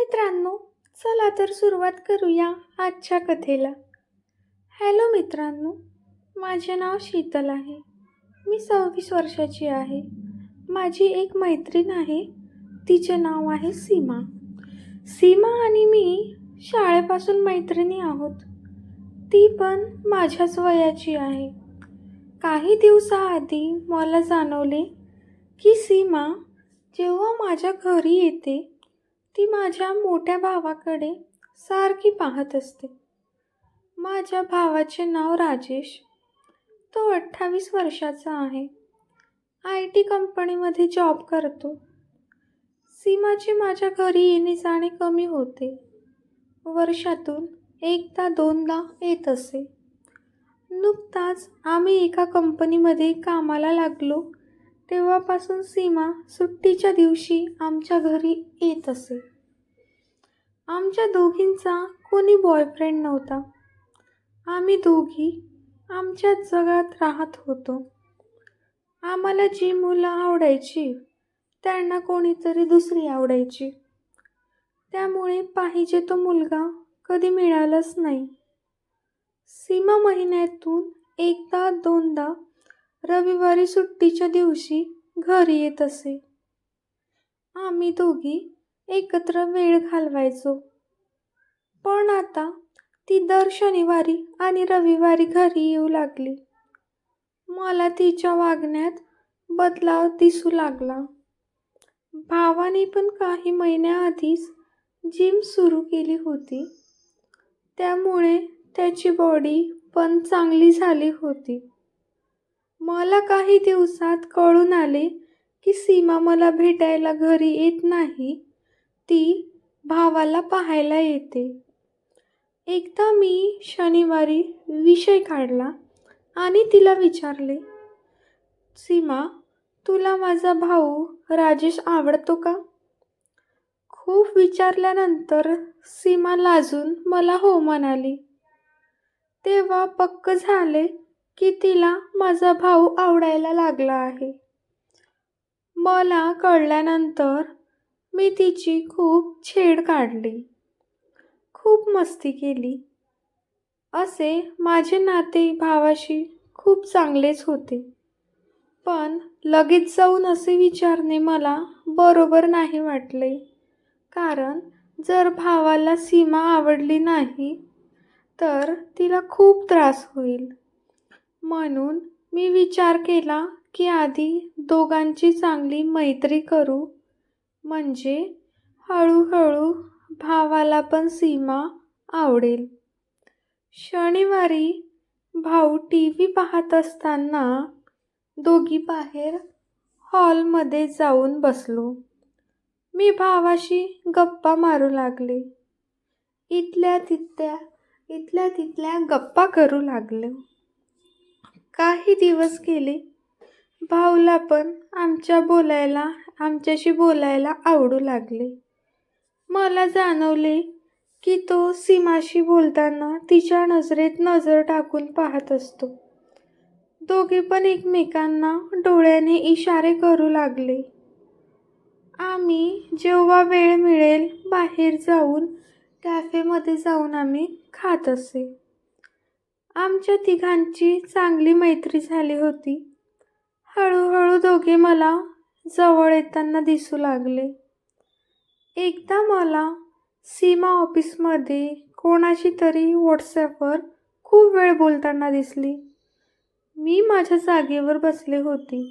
मित्रांनो, चला तर सुरुवात करूया आजच्या कथेला. हॅलो मित्रांनो, माझे नाव शीतल आहे. मी 26 वर्षाची आहे. माझी एक मैत्रीण आहे. तिचे नाव आहे सीमा. सीमा आणि मी शाळेपासून मैत्रिणी आहोत. ती पण माझ्याच वयाची आहे. काही दिवसाआधी मला जाणवले की सीमा जेव्हा माझ्या घरी येते ती माझ्या मोठ्या भावाकडे सारखी पाहत असते. माझ्या भावाचे नाव राजेश. तो 28 वर्षाचा आहे. IT कंपनीमध्ये जॉब करतो. सीमाचे माझ्या घरी येणे जाणे कमी होते. वर्षातून एकदा दोनदा येत असे. नुकताच आम्ही एका कंपनीमध्ये कामाला लागलो तेव्हापासून सीमा सुट्टीच्या दिवशी आमच्या घरी येत असे. आमच्या दोघींचा कोणी बॉयफ्रेंड नव्हता. आम्ही दोघी आमच्याच जगात राहत होतो. आम्हाला जी मुलं आवडायची त्यांना कोणीतरी दुसरी आवडायची. त्यामुळे पाहिजे तो मुलगा कधी मिळालाच नाही. सीमा महिन्यातून एकदा दोनदा रविवारी सुट्टीच्या दिवशी घरी येत असे. आम्ही दोघी एकत्र वेळ घालवायचो. पण आता ती दर शनिवारी आणि रविवारी घरी येऊ लागली. मला तिच्या वागण्यात बदलाव दिसू लागला. भावाने पण काही महिन्याआधीच जिम सुरू केली होती. त्यामुळे त्याची बॉडी पण चांगली झाली होती. मला काही दिवसात कळून आले की सीमा मला भेटायला घरी येत नाही, ती भावाला पाहायला येते. एकदा मी शनिवारी विषय काढला आणि तिला विचारले, सीमा, तुला माझा भाऊ राजेश आवडतो का? खूप विचारल्यानंतर सीमा लाजून मला हो म्हणाली. तेव्हा पक्क झाले की तिला माझा भाऊ आवडायला लागला आहे. मला कळल्यानंतर मी तिची खूप छेड काढली, खूप मस्ती केली. असे माझे नाते भावाशी खूप चांगलेच होते. पण लगेच जाऊन असे विचारणे मला बरोबर नाही वाटले. कारण जर भावाला सीमा आवडली नाही तर तिला खूप त्रास होईल. म्हणून मी विचार केला की आधी दोघांची चांगली मैत्री करू, म्हणजे हळूहळू भावाला पण सीमा आवडेल. शनिवारी भाऊ TV पाहत असताना दोघी बाहेर हॉलमध्ये जाऊन बसलो. मी भावाशी गप्पा मारू लागले. इथल्या तिथल्या गप्पा करू लागलो. काही दिवस गेले. भाऊला पण आमच्याशी बोलायला आवडू लागले. मला जाणवले की तो सीमाशी बोलताना तिच्या नजरेत नजर टाकून पाहत असतो. दोघे पण एकमेकांना डोळ्याने इशारे करू लागले. आम्ही जेव्हा वेळ मिळेल बाहेर जाऊन कॅफेमध्ये जाऊन आम्ही खात असे. आमच्या तिघांची चांगली मैत्री झाली होती. हळूहळू दोघे मला जवळ येताना दिसू लागले. एकदा मला सीमा ऑफिसमध्ये कोणाशी तरी व्हॉट्सॲपवर खूप वेळ बोलताना दिसली. मी माझ्या जागेवर बसले होते.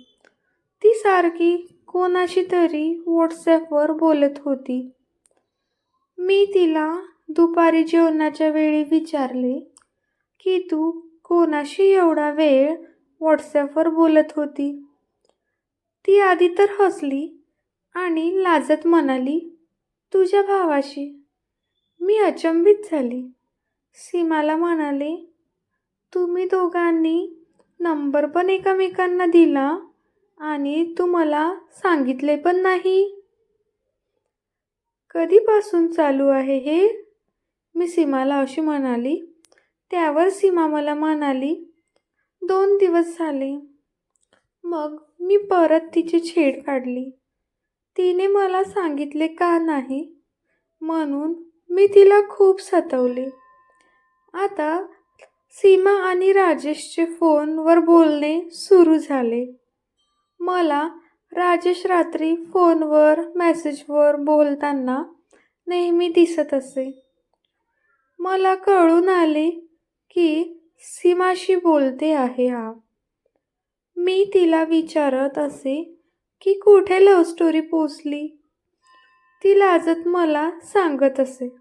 ती सारखी कोणाशी तरी व्हॉट्सॲपवर बोलत होती. मी तिला दुपारी जेवणाच्या वेळी विचारले की तू कोणाशी एवढा वेळ व्हॉट्सॲपवर बोलत होती? ती आधी तर हसली आणि लाजत म्हणाली, तुझ्या भावाशी. मी अचंबित झाली. सीमाला म्हणाले, तुम्ही दोघांनी नंबर पण एकमेकांना दिला आणि तू मला सांगितले पण नाही. कधीपासून चालू आहे हे? मी सीमाला अशी म्हणाली. त्यावर सीमा मला म्हणाली, 2 दिवस झाले. मग मी परत तिची छेड काढली. तिने मला सांगितले का नाही? म्हणून मी तिला खूप सतावले. आता सीमा आणि राजेशचे फोनवर बोलणे सुरू झाले. मला राजेश रात्री फोनवर मेसेजवर बोलताना नेहमी दिसत असे. मला कळून आले की सीमाशी बोलते आहे हा. मी तिला विचारत असे की कुठे लव्ह स्टोरी पोचली. ती लाजत मला सांगत असे.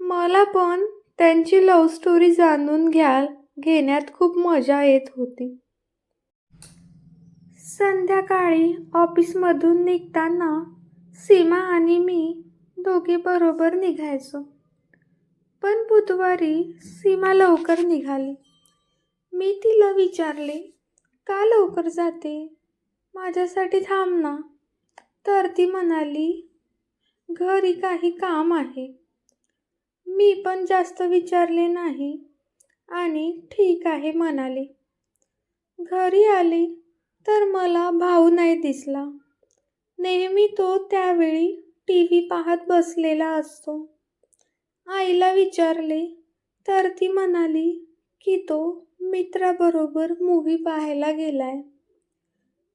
मला पण त्यांची लव्ह स्टोरी जाणून घेण्यात खूप मजा येत होती. संध्याकाळी ऑफिसमधून निघताना सीमा आणि मी दोघे बरोबर निघायचो. पण बुधवारी सीमा लवकर निघाली. मी तिला विचारले, का लवकर जाते? माझ्यासाठी थांब ना. तर ती म्हणाली, घरी काही काम आहे. मी पण जास्त विचारले नाही आणि ठीक आहे म्हणाले. घरी आले तर मला भाऊ नाही दिसला. नेहमी तो त्यावेळी TV पाहत बसलेला असतो. आईला विचारले तर ती म्हणाली की तो मित्राबरोबर मूव्ही पाहायला गेलाय.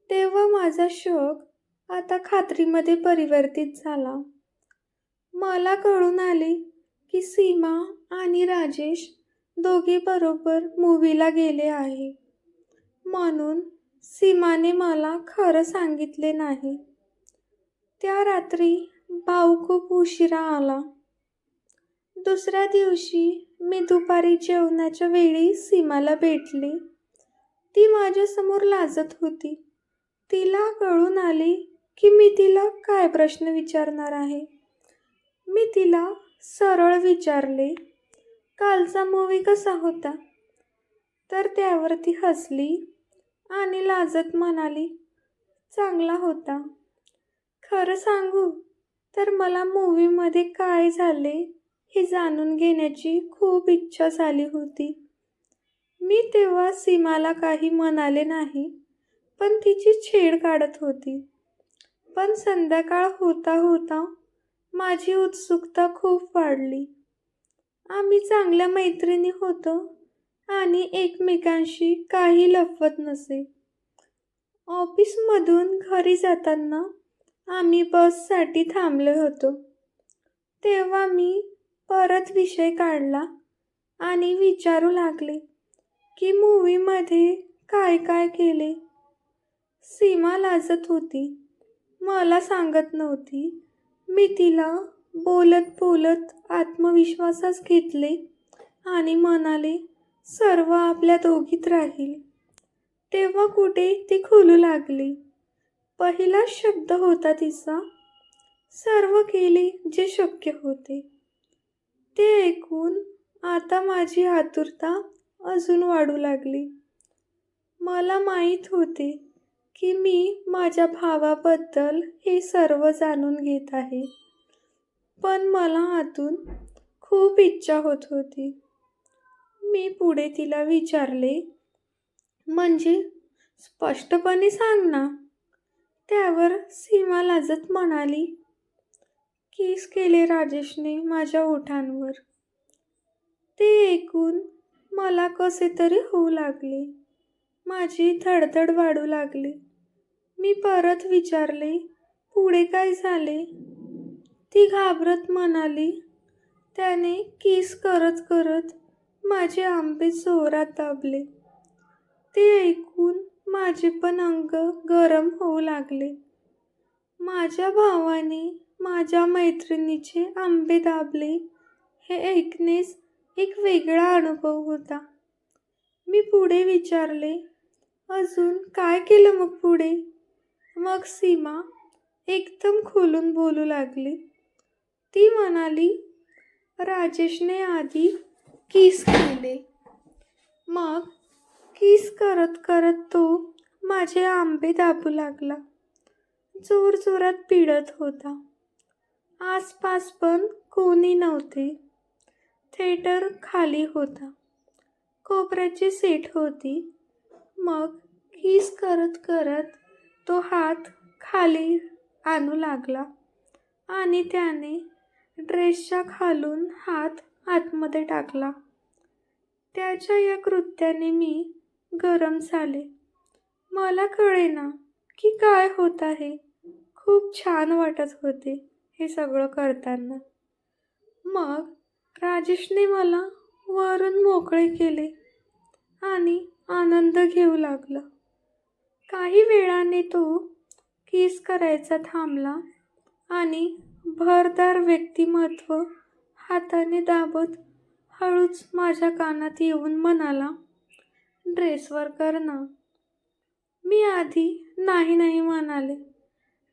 तेव्हा माझा शक आता खात्रीमध्ये परिवर्तित झाला. मला कळून आले की सीमा आणि राजेश दोघे बरोबर मूव्हीला गेले आहे. म्हणून सीमाने मला खरं सांगितले नाही. त्या रात्री भाऊ खूप उशिरा आला. दुसऱ्या दिवशी मी दुपारी जेवणाच्या वेळी सीमाला भेटले. ती माझ्यासमोर लाजत होती. तिला कळून आले की मी तिला काय प्रश्न विचारणार आहे. मी तिला सरळ विचारले, कालचा मूव्ही कसा होता? तर त्यावर ती हसली आणि लाजत म्हणाली, चांगला होता. खरं सांगू तर मला मूव्हीमध्ये काय झाले हे जाणून घेण्याची खूप इच्छा झाली होती. मी तेव्हा सीमाला काही म्हणाले नाही, पण तिची छेड काढत होती. पण संध्याकाळ होता होता माझी उत्सुकता खूप वाढली. आम्ही चांगल्या मैत्रिणी होतो आणि एकमेकांशी काही लपवत नसे. ऑफिसमधून घरी जाताना आम्ही बससाठी थांबलो होतो. तेव्हा मी परत विषय काढला आणि विचारू लागले की मूव्हीमध्ये काय काय केले. सीमा लाजत होती. मला सांगत नव्हती. मी तिला बोलत बोलत आत्मविश्वासास घेतले आणि म्हणाले, सर्व आपल्या दोघीत राहील. तेव्हा कुठे ती खुलू लागली. पहिला शब्द होता तिचा, सर्व केले जे शक्य होते. ते ऐकून आता माझी आतुरता अजून वाढू लागली. मला माहीत होते की मी माझ्या भावाबद्दल हे सर्व जाणून घेत आहे. पण मला आतून खूप इच्छा होत होती. मी पुढे तिला विचारले, म्हणजे स्पष्टपणे सांग ना. त्यावर सीमा लाजत म्हणाली, किस केले राजेशने माझ्या ओठांवर. ते ऐकून मला कसे तरी होऊ लागले. माझी धडधड वाढू लागली. मी परत विचारले, पुढे काय झाले? ती घाबरत म्हणाली, त्याने किस करत करत माझे आंबे जोरात दाबले. ते ऐकून माझे पण अंग गरम होऊ लागले. माझ्या भावाने माझ्या मैत्रिणीचे आंबे दाबले हे ऐकणेच एक वेगळा अनुभव होता. मी पुढे विचारले, अजून काय केलं मग पुढे? मग सीमा एकदम खोलून बोलू लागली. ती म्हणाली, राजेशने आधी किस केले. मग किस करत करत तो माझे आंबे दाबू लागला. जोरजोरात पिडत होता. आसपास पण कोणी नव्हते. थिएटर खाली होता. कोपऱ्याची सीट होती. मग किस करत करत तो हात खाली आणू लागला आणि त्याने ड्रेसच्या खालून हात आतमध्ये टाकला. त्याच्या या कृत्याने मी गरम झाले. मला कळेना की काय होत आहे. खूप छान वाटत होते हे सगळं करताना. मग राजेशने मला वरून मोकळे केले आणि आनंद घेऊ लागला. काही वेळाने तो किस करायचा थांबला आणि भरदार व्यक्तिमत्व हाताने दाबत हळूच माझ्या कानात येऊन म्हणाला, ड्रेसवर कर ना. मी आधी नाही नाही म्हणाले.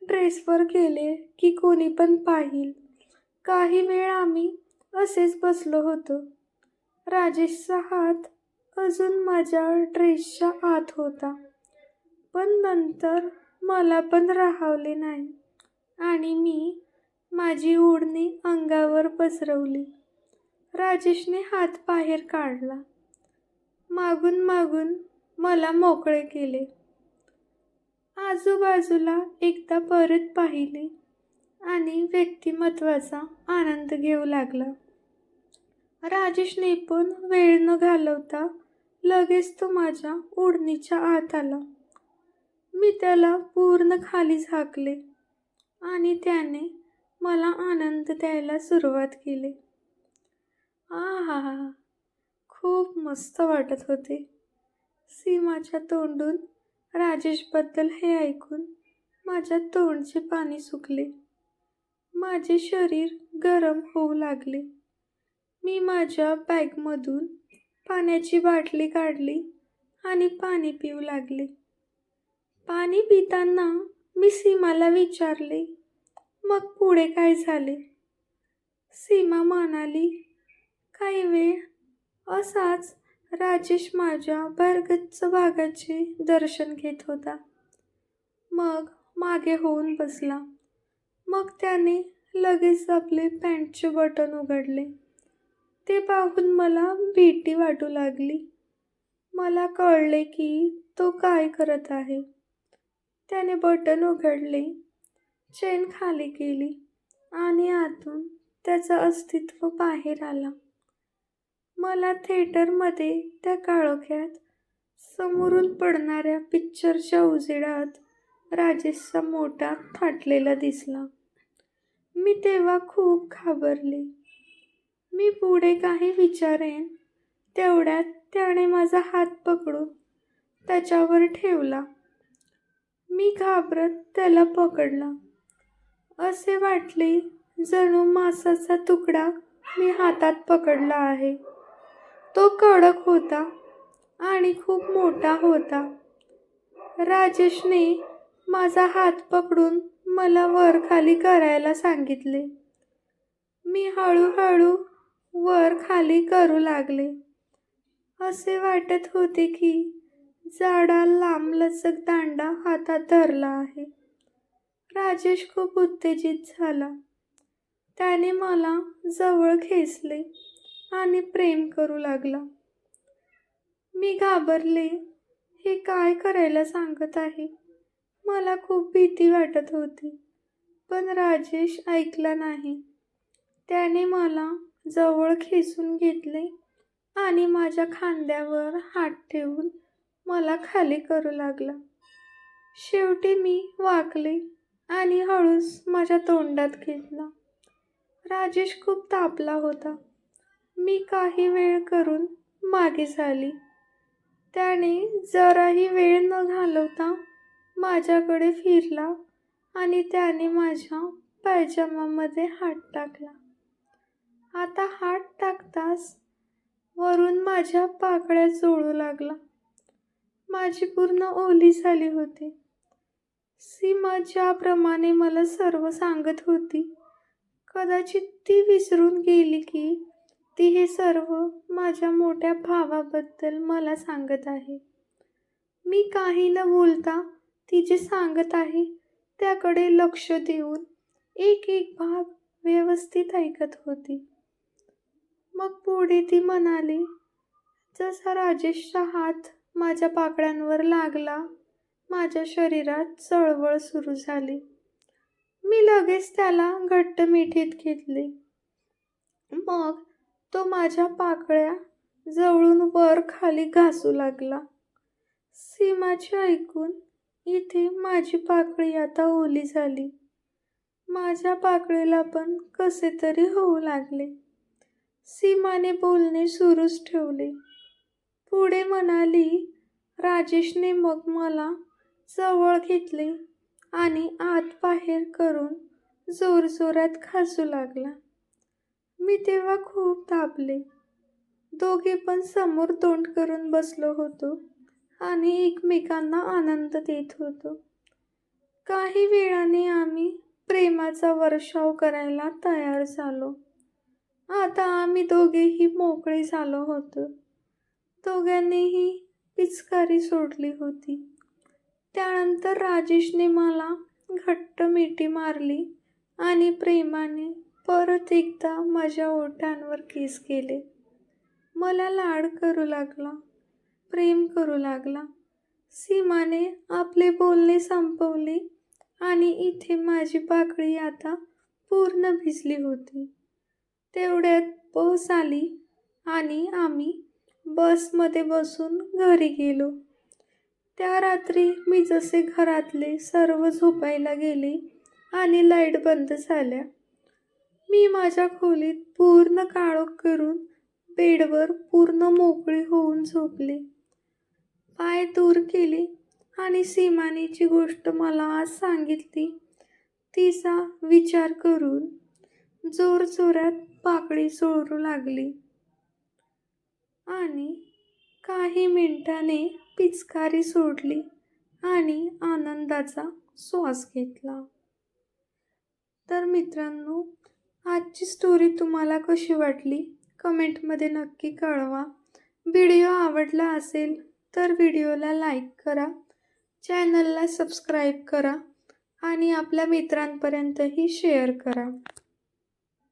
ड्रेसवर गेले की कोणी पण पाहिल. काही वेळ आम्ही असेच बसलो होतो. राजेशचा हात अजून माझ्या ड्रेसच्या आत होता. पण नंतर मला पण राहावले नाही आणि मी माझी ओढणी अंगावर पसरवली. राजेशने हात बाहेर काढला. मागून मागून मला मोकळे केले. आजूबाजूला एकदा परत पाहिले आणि व्यक्तिमत्वाचा आनंद घेऊ लागला. राजेशने पण वेळ न घालवता लगेच तो माझ्या ओढणीच्या आत आला. मी त्याला पूर्ण खाली झाकले आणि त्याने मला आनंद द्यायला सुरुवात केली. आहा, खूप मस्त वाटत होते. सीमाच्या तोंडून राजेशबद्दल हे ऐकून माझ्या तोंडचे पाणी सुकले. माझे शरीर गरम होऊ लागले. मी माझ्या बॅगमधून पाण्याची बाटली काढली आणि पाणी पिऊ लागले. पाणी पिताना मी सीमाला विचारले, मग पुढे काय झाले? सीमा म्हणाली, काही वेळ असाच राजेश माझ्या भरगच्च भागाचे दर्शन घेत होता. मग मागे होऊन बसला. मग त्याने लगेच आपले पॅन्टचे बटन उघडले. ते पाहून मला भीती वाटू लागली. मला कळले की तो काय करत आहे. त्याने बटन उघडले, चेन खाली केली आणि आतून त्याचं अस्तित्व बाहेर आला. मला थिएटरमध्ये त्या काळोख्यात समोरून पडणाऱ्या पिक्चरच्या उजेडात राजेशचा मोठा फाटलेला दिसला. मी तेव्हा खूप घाबरले. मी पुढे काही विचारेन तेवढ्यात त्याने माझा हात पकडून त्याच्यावर ठेवला. मी घाबरत त्याला पकडला. असे वाटले जणू मांसाचा तुकडा मी हातात पकडला आहे. तो कडक होता आणि खूप मोठा होता. राजेशने माझा हात पकडून मला वर खाली करायला सांगितले. मी हळूहळू वर खाली करू लागले. असे वाटत होते की जाडा लांबलचक दांडा हातात धरला आहे. राजेश खूप उत्तेजित झाला. त्याने मला जवळ खेचले आणि प्रेम करू लागला. मी घाबरले. हे काय करायला सांगत आहे? मला खूप भीती वाटत होती. पण राजेश ऐकला नाही. त्याने मला जवळ खेचून घेतले आणि माझ्या खांद्यावर हात ठेवून मला खाली करू लागला. शेवटी मी वाकले आणि हळूच माझ्या तोंडात घेतला. राजेश खूप तापला होता. मी काही वेळ करून मागे झाली. त्याने जराही वेळ न घालवता माझ्याकडे फिरला आणि त्याने माझ्या पायजमामध्ये हात टाकला. आता हात टाकताच वरून माझ्या पाकळ्या चोळू लागला. माझी पूर्ण ओली झाली होती. सीमा ज्याप्रमाणे मला सर्व सांगत होती, कदाचित ती विसरून गेली की ती हे सर्व माझ्या मोठ्या भावाबद्दल मला सांगत आहे. मी काही न बोलता ती जे सांगत आहे त्याकडे लक्ष देऊन एक एक भाग व्यवस्थित ऐकत होती. मग पुढे ती म्हणाली, जसा राजेशचा हात माझ्या पाकळ्यांवर लागला, माझ्या शरीरात चळवळ सुरू झाली. मी लगेच त्याला घट्ट मिठीत घेतले. मग तो माझ्या पाकळ्या जवळून वर खाली घासू लागला. सीमाचे ऐकून इथे माझी पाकळी आता ओली झाली. माझ्या पाकळीला पण कसे तरी होऊ लागले. सीमाने बोलणे सुरूच ठेवले. पुढे म्हणाली, राजेशने मग मला जवळ घेतले आणि आत बाहेर करून जोरजोरात घासू लागला. मी तेव्हा खूप दाबले. दोघे पण समोर तोंड करून बसलो होतो आणि एकमेकांना आनंद देत होतो. काही वेळाने आम्ही प्रेमाचा वर्षाव करायला तयार झालो. आता आम्ही दोघेही मोकळे झालो होतो. दोघांनीही पिचकारी सोडली होती. त्यानंतर राजेशने मला घट्ट मिठी मारली आणि प्रेमाने परत एकदा माझ्या ओठांवर किस केले. मला लाड करू लागला, प्रेम करू लागला. सीमाने आपले बोलणे संपवले आणि इथे माझी पाकळी आता पूर्ण भिजली होती. तेवढ्यात बस आली आणि आम्ही बसमध्ये बसून घरी गेलो. त्या रात्री मी जसे घरातले सर्व झोपायला गेले आणि लाईट बंद झाल्या, मी माझ्या खोलीत पूर्ण काळोख करून बेडवर पूर्ण मोकळी होऊन झोपले. पाय दूर केले आणि सीमाने जी गोष्ट मला आज सांगितली तिचा विचार करून जोरजोरात पाकळी चोळू लागली आणि काही मिनिटाने पिचकारी सोडली आणि आनंदाचा श्वास घेतला. तर मित्रांनो, आजची स्टोरी तुम्हाला कशी वाटली कमेंटमध्ये नक्की कळवा. व्हिडिओ आवडला असेल तर व्हिडिओला लाईक करा, चॅनलला सबस्क्राईब करा आणि आपल्या मित्रांपर्यंतही शेअर करा.